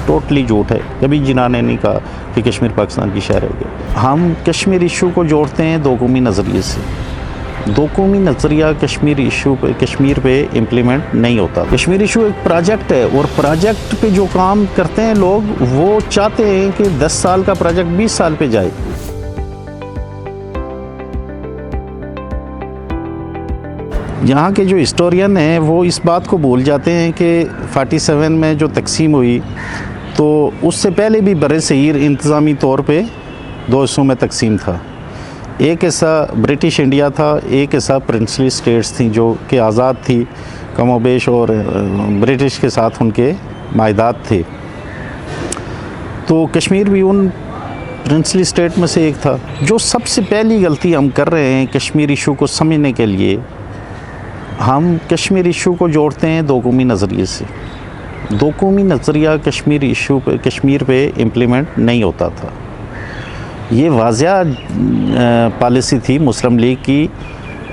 Totally झूठ है। कभी जिना ने नहीं कहा कि कश्मीर पाकिस्तान की शहर है। हम कश्मीर इशू को जोड़ते हैं दो कौमी नज़रिए से। दो कौमी नज़रिया कश्मीर पे इम्प्लीमेंट नहीं होता। कश्मीर इशू एक प्रोजेक्ट है और प्रोजेक्ट पे जो काम करते हैं लोग वो चाहते हैं कि 10 साल का प्रोजेक्ट 20 साल पे जाए। यहाँ के जो हिस्टोरियन हैं वो इस बात को भूल जाते हैं कि 47 में जो तकसीम हुई तो उससे पहले भी बरसगीर इंतज़ामी तौर पे दो हिस्सों में तकसीम था। एक हिस्सा ब्रिटिश इंडिया था, एक हिस्सा प्रिंसली स्टेट्स थी जो कि आज़ाद थी कमोबेश और ब्रिटिश के साथ उनके मायदात थे। तो कश्मीर भी उन प्रिंसली स्टेट में से एक था। जो सबसे पहली गलती हम कर रहे हैं कश्मीर इशू को समझने के लिए, हम कश्मीर इशू को जोड़ते हैं दो कौमी नज़रिए से। दो कौमी नज़रिया कश्मीर पे इम्प्लीमेंट नहीं होता था। ये वाज़िया पॉलिसी थी मुस्लिम लीग की।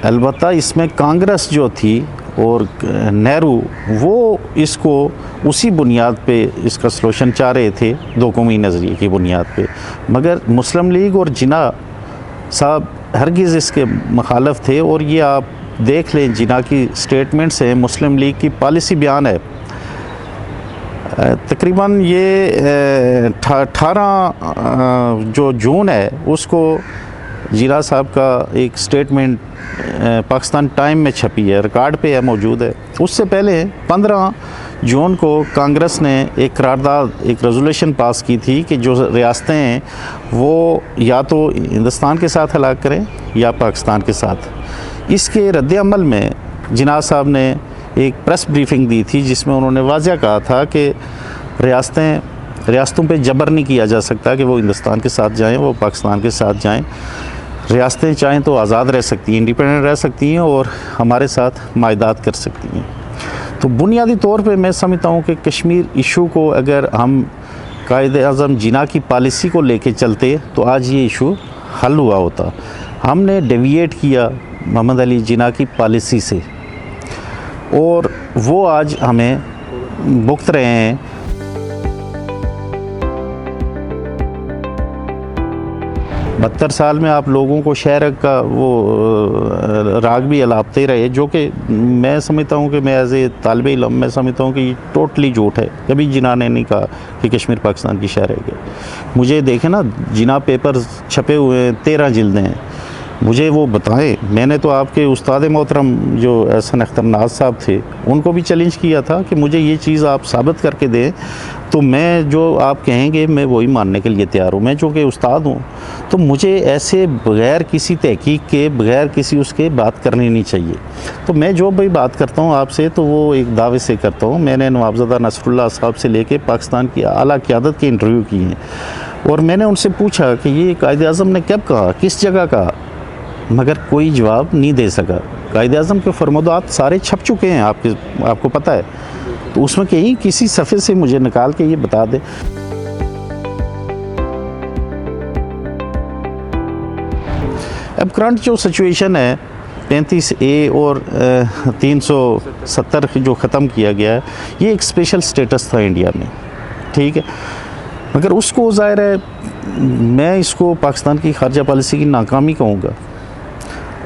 अलबत्ता इसमें कांग्रेस जो थी और नेहरू वो इसको उसी बुनियाद पे इसका सलूशन चाह रहे थे, दो कौमी नज़रिए की बुनियाद पे। मगर मुस्लिम लीग और जिना साहब हरगिज़ इसके मुखालिफ थे। और ये आप देख लें, जिना की स्टेटमेंट्स हैं, मुस्लिम लीग की पॉलिसी बयान है। तकरीबन ये 18 जो जून है उसको जिना साहब का एक स्टेटमेंट पाकिस्तान टाइम में छपी है, रिकॉर्ड पे है, मौजूद है। उससे पहले 15 जून को कांग्रेस ने एक करारदाद, एक रेजोल्यूशन पास की थी कि जो रियासतें हैं वो या तो हिंदुस्तान के साथ हलाक करें या पाकिस्तान के साथ। इसके रद्द-ए-अमल में जिना साहब ने एक प्रेस ब्रीफिंग दी थी जिसमें उन्होंने वाज़िया कहा था कि रियासतों पे जबर नहीं किया जा सकता कि वो हिंदुस्तान के साथ जाएं, वो पाकिस्तान के साथ जाएं। रियासतें चाहें तो आज़ाद रह सकती हैं, इंडिपेंडेंट रह सकती हैं और हमारे साथ मायदात कर सकती हैं। तो बुनियादी तौर पे मैं समझता हूँ कि कश्मीर इशू को अगर हम कायदे-आज़म जिना की पॉलिसी को लेके चलते तो आज ये इशू हल हुआ होता। हमने डेविएट किया मोहम्मद अली जिना की पॉलिसी से और वो आज हमें भुगत रहे हैं। बहत्तर साल में आप लोगों को शहर का वो राग भी अलापते रहे, जो कि मैं समझता हूँ कि मैं एज ए तालिब इल्म मैं समझता हूँ कि ये टोटली झूठ है। कभी जिना ने नहीं कहा कि कश्मीर पाकिस्तान की शहर है। मुझे देखें ना, जिना पेपर छपे हुए हैं, 13 जिल्दें हैं। मुझे वो बताएं। मैंने तो आपके उस्ताद मोहतरम जो एहसन अख्तर नाज साहब थे उनको भी चैलेंज किया था कि मुझे ये चीज़ आप साबित करके दें, तो मैं जो आप कहेंगे मैं वही मानने के लिए तैयार हूँ। मैं जो कि उस्ताद हूँ तो मुझे ऐसे बग़ैर किसी तहकीक के, बग़ैर किसी उसके बात करनी नहीं चाहिए। तो मैं जो भी बात करता हूँ आपसे तो वो एक दावे से करता हूँ। मैंने नवाबज़ादा नसरुल्लाह साहब से लेके पाकिस्तान की आला क़यादत के इंटरव्यू किए हैं और मैंने उनसे पूछा कि ये कायदे-आज़म ने कब कहा, किस जगह कहा, मगर कोई जवाब नहीं दे सका। कायदे-आज़म के फरमादात सारे छप चुके हैं, आपको पता है। तो उसमें कहीं किसी सफ़े से मुझे निकाल के ये बता दे। अब करंट जो सिचुएशन है 35A और 370 जो ख़त्म किया गया है, ये एक स्पेशल स्टेटस था इंडिया में, ठीक है। मगर उसको ज़ाहिर है मैं इसको पाकिस्तान की खारजा पॉलिसी की नाकामी कहूँगा।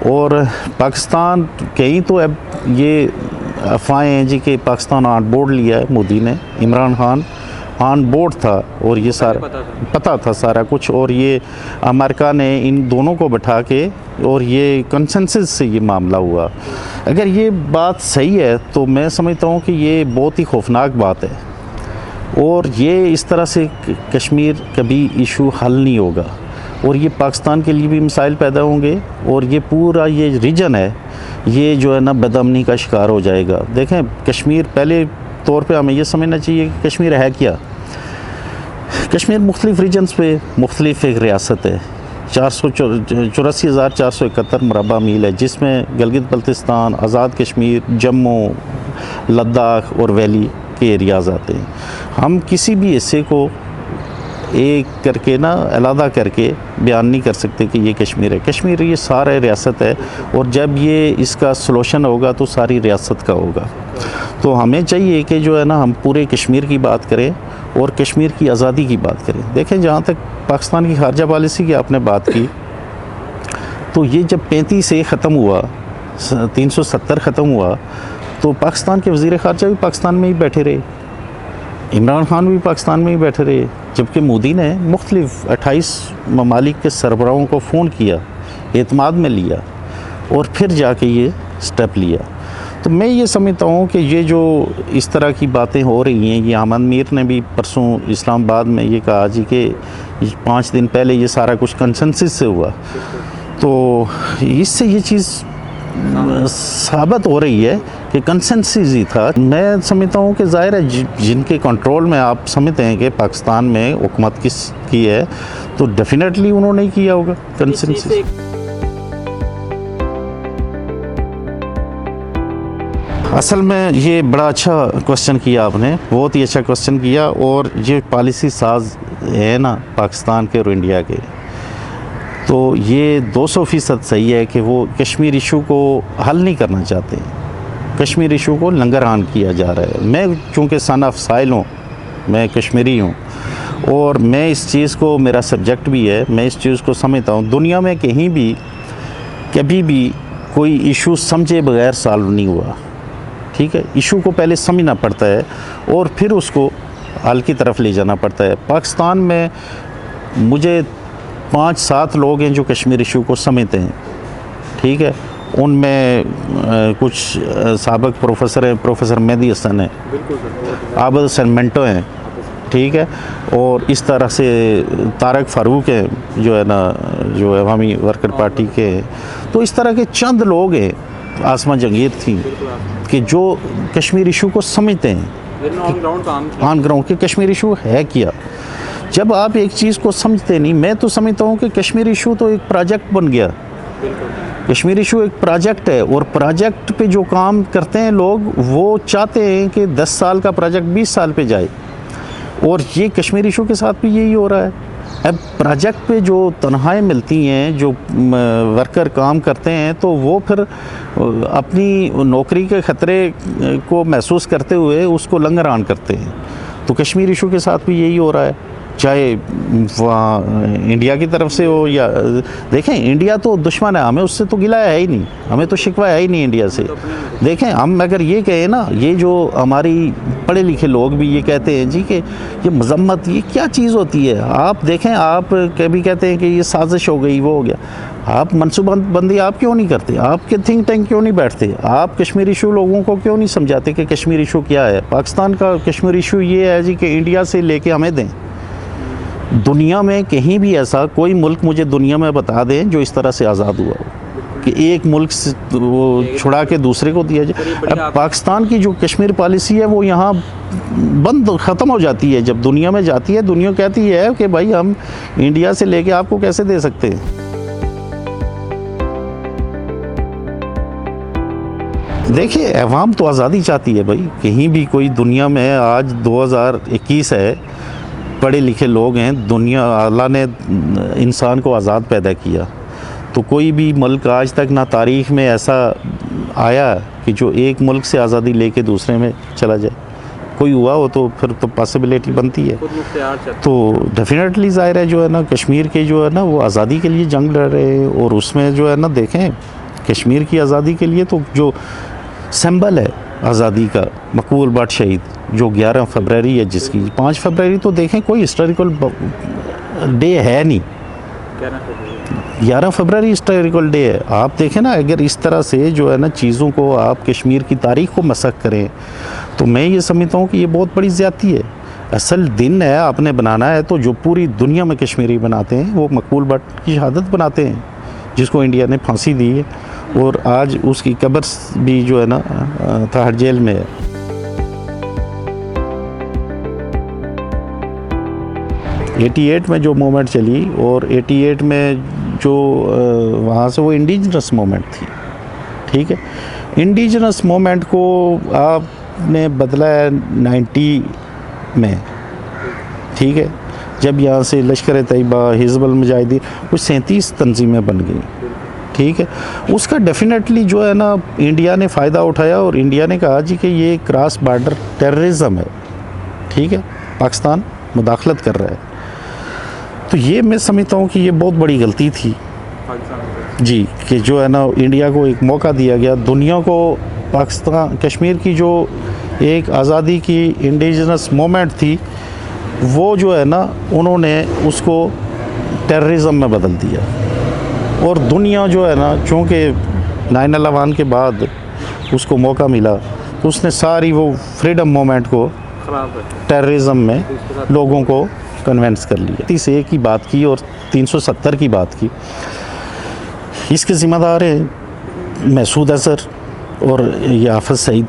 और पाकिस्तान कहीं तो अब ये अफवाहें हैं जी कि पाकिस्तान ऑन बोर्ड लिया है मोदी ने, इमरान खान ऑन बोर्ड था और ये सारा पता था सारा कुछ। और ये अमेरिका ने इन दोनों को बैठा के और ये कंसेंसस से ये मामला हुआ। अगर ये बात सही है तो मैं समझता हूँ कि ये बहुत ही खौफनाक बात है और ये इस तरह से कश्मीर कभी इशू हल नहीं होगा और ये पाकिस्तान के लिए भी मसाइल पैदा होंगे और ये पूरा ये रीजन है ये जो है ना बदअमनी का शिकार हो जाएगा। देखें, कश्मीर पहले तौर पे हमें ये समझना चाहिए कि कश्मीर है क्या। कश्मीर मुख्तलिफ़ रीजन्स पे मुख्तलिफ एक रियासत है। 84,471 मुरबा मील है जिसमें गिलगित बल्तिस्तान, आज़ाद कश्मीर, जम्मू, लद्दाख और वैली के एरियाज़ आते हैं। हम किसी भी हिस्से को एक करके ना अलहदा करके बयान नहीं कर सकते कि ये कश्मीर है। कश्मीर ये सारा रियासत है और जब ये इसका सलूशन होगा तो सारी रियासत का होगा। तो हमें चाहिए कि जो है ना हम पूरे कश्मीर की बात करें और कश्मीर की आज़ादी की बात करें। देखें, जहाँ तक पाकिस्तान की खारजा पॉलिसी की आपने बात की, तो ये जब 35 से ख़त्म हुआ, 370 ख़त्म हुआ, तो पाकिस्तान के वज़ीर ख़ारजा भी पाकिस्तान में ही बैठे रहे, इमरान खान भी पाकिस्तान में ही बैठे रहे, जबकि मोदी ने मुख्तलिफ 28 ममालिक के सरबराहों को फ़ोन किया, एतमाद में लिया और फिर जाके ये स्टेप लिया। तो मैं ये समझता हूँ कि ये जो इस तरह की बातें हो रही हैं, ये अहमद मीर ने भी परसों इस्लामाबाद में ये कहा जी कि 5 दिन पहले ये सारा कुछ कंसेंसस से हुआ, तो इससे ये चीज़ साबित हो रही है कि कंसेंसस ही था। मैं समझता हूँ कि ज़ाहिर है जिनके कंट्रोल में आप समझते हैं कि पाकिस्तान में हुकूमत किसकी है, तो डेफिनेटली उन्होंने ही किया होगा कंसेंसस। असल में ये बड़ा अच्छा क्वेश्चन किया आपने, बहुत ही अच्छा क्वेश्चन किया। और ये पॉलिसी साज है ना पाकिस्तान के और इंडिया के, तो ये 200% सही है कि वो कश्मीर इशू को हल नहीं करना चाहते, कश्मीर इशू को लंगरहान किया जा रहा है। मैं चूँकि सन ऑफ साइल हूँ, मैं कश्मीरी हूँ और मैं इस चीज़ को, मेरा सब्जेक्ट भी है, मैं इस चीज़ को समझता हूँ। दुनिया में कहीं भी कभी भी कोई इशू समझे बगैर सॉल्व नहीं हुआ, ठीक है। इशू को पहले समझना पड़ता है और फिर उसको हल की तरफ ले जाना पड़ता है। पाकिस्तान में मुझे 5-7 लोग हैं जो कश्मीर इशू को समझते हैं, ठीक है। उनमें कुछ साबिक प्रोफेसर हैं, प्रोफेसर मेहदी हसन है, आबद हसन मिंटो हैं, ठीक है। और इस तरह से तारक फारूक हैं जो है ना, जो अवामी वर्कर पार्टी के। तो इस तरह के चंद लोग हैं, आसमा जंगीर थी, कि जो कश्मीर इशू को समझते हैं ऑन ग्राउंड कि कश्मीर इशू है क्या। जब आप एक चीज़ को समझते नहीं, मैं तो समझता हूँ कि कश्मीर इशू तो एक प्रोजेक्ट बन गया। कश्मीर इशू एक प्रोजेक्ट है और प्रोजेक्ट पे जो काम करते हैं लोग, वो चाहते हैं कि 10 साल का प्रोजेक्ट 20 साल पे जाए, और ये कश्मीर इशू के साथ भी यही हो रहा है। अब प्रोजेक्ट पे जो तनख्वाहें मिलती हैं, जो वर्कर काम करते हैं, तो वो फिर अपनी नौकरी के ख़तरे को महसूस करते हुए उसको लंगरहान करते हैं। तो कश्मीर इशू के साथ भी यही हो रहा है, चाहे वहाँ इंडिया की तरफ से हो या, देखें इंडिया तो दुश्मन है, हमें उससे तो गिला है ही नहीं, हमें तो शिकवा है ही नहीं इंडिया से। देखें, हम अगर ये कहें ना, ये जो हमारी पढ़े लिखे लोग भी ये कहते हैं जी कि ये मजम्मत, ये क्या चीज़ होती है। आप देखें, आप कभी कहते हैं कि ये साजिश हो गई, वो हो गया, आप मनसूबाबंदी आप क्यों नहीं करते? आपके थिंक टैंक क्यों नहीं बैठते? आप कश्मीर इशू लोगों को क्यों नहीं समझाते कि कश्मीर इशू क्या है? पाकिस्तान का कश्मीर इशू ये है जी कि इंडिया से लेके हमें दें। दुनिया में कहीं भी ऐसा कोई मुल्क मुझे दुनिया में बता दें जो इस तरह से आज़ाद हुआ हो कि एक मुल्क से वो छुड़ा के दूसरे को दिया जाए। अब पाकिस्तान की जो कश्मीर पॉलिसी है वो यहाँ बंद ख़त्म हो जाती है। जब दुनिया में जाती है, दुनिया कहती है कि भाई हम इंडिया से लेके आपको कैसे दे सकते हैं। देखिए, अवाम तो आज़ादी चाहती है भाई, कहीं भी कोई दुनिया में। आज 2021 है, पढ़े लिखे लोग हैं, दुनिया, अल्लाह ने इंसान को आज़ाद पैदा किया, तो कोई भी मुल्क आज तक ना तारीख़ में ऐसा आया कि जो एक मुल्क से आज़ादी लेके दूसरे में चला जाए। कोई हुआ हो तो फिर तो पॉसिबिलिटी बनती है। तो डेफिनेटली ज़ाहिर है जो है ना, कश्मीर के जो है ना वो आज़ादी के लिए जंग लड़ रहे हैं, और उसमें जो है ना, देखें कश्मीर की आज़ादी के लिए तो जो सिंबल है आज़ादी का, मकबूल भट्ट शहीद, जो 11 फरवरी है जिसकी, 5 फरवरी तो देखें कोई हिस्टोरिकल डे है नहीं, 11 फरवरी हिस्टोरिकल डे है। आप देखें ना, अगर इस तरह से जो है ना चीज़ों को आप कश्मीर की तारीख़ को मसख करें, तो मैं ये समझता हूँ कि ये बहुत बड़ी ज़्यादती है। असल दिन है, आपने बनाना है तो जो पूरी दुनिया में कश्मीरी बनाते हैं, वो मकबूल भट्ट की शहादत बनाते हैं, जिसको इंडिया ने फांसी दी है, और आज उसकी कब्र भी जो है ना ताहर जेल में है। '88 में जो मूवमेंट चली, और 88 में जो वहाँ से, वो इंडिजिनस मूवमेंट थी, ठीक है। इंडिजिनस मूवमेंट को आपने बदला है 90 में, ठीक है, जब यहाँ से लश्कर तैयबा, हिज़्बुल मुजाहिदीन, कुछ 37 तंजीमें बन गई, ठीक है। उसका डेफिनेटली जो है ना इंडिया ने फ़ायदा उठाया, और इंडिया ने कहा जी कि ये क्रॉस बॉर्डर टेररिज्म है, ठीक है। पाकिस्तान मुदाखलत कर रहा है। तो ये मैं समझता हूँ कि ये बहुत बड़ी गलती थी जी, कि जो है ना इंडिया को एक मौका दिया गया, दुनिया को पाकिस्तान कश्मीर की जो एक आज़ादी की इंडिजिनस मोमेंट थी वो जो है ना उन्होंने उसको टेररिज्म में बदल दिया। और दुनिया जो है ना, चूँकि 9/11 के बाद उसको मौका मिला तो उसने सारी वो फ्रीडम मोमेंट को टेररिज्म में लोगों को कन्वेंस कर लिया। 31 की बात की और 370 की बात की, इसके ज़िम्मेदार हैं मसूद अज़हर और ये हाफ़िज़ सईद,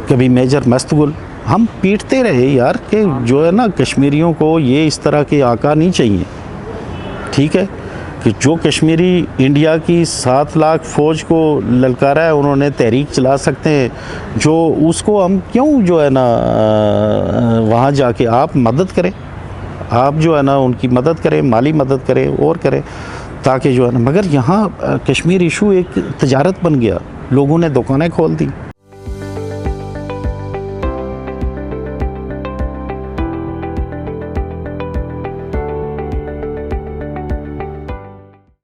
कभी मेजर मस्तगुल। हम पीटते रहे यार कि जो है ना कश्मीरियों को ये इस तरह के आका नहीं चाहिए, ठीक है, कि जो कश्मीरी इंडिया की 7 लाख फ़ौज को ललकारा है, उन्होंने तहरीक चला सकते हैं, जो उसको हम क्यों जो है ना वहाँ जाके आप मदद करें, आप जो है ना उनकी मदद करें, माली मदद करें और करें, ताकि जो है ना, मगर यहाँ कश्मीर इशू एक तजारत बन गया, लोगों ने दुकानें खोल दी।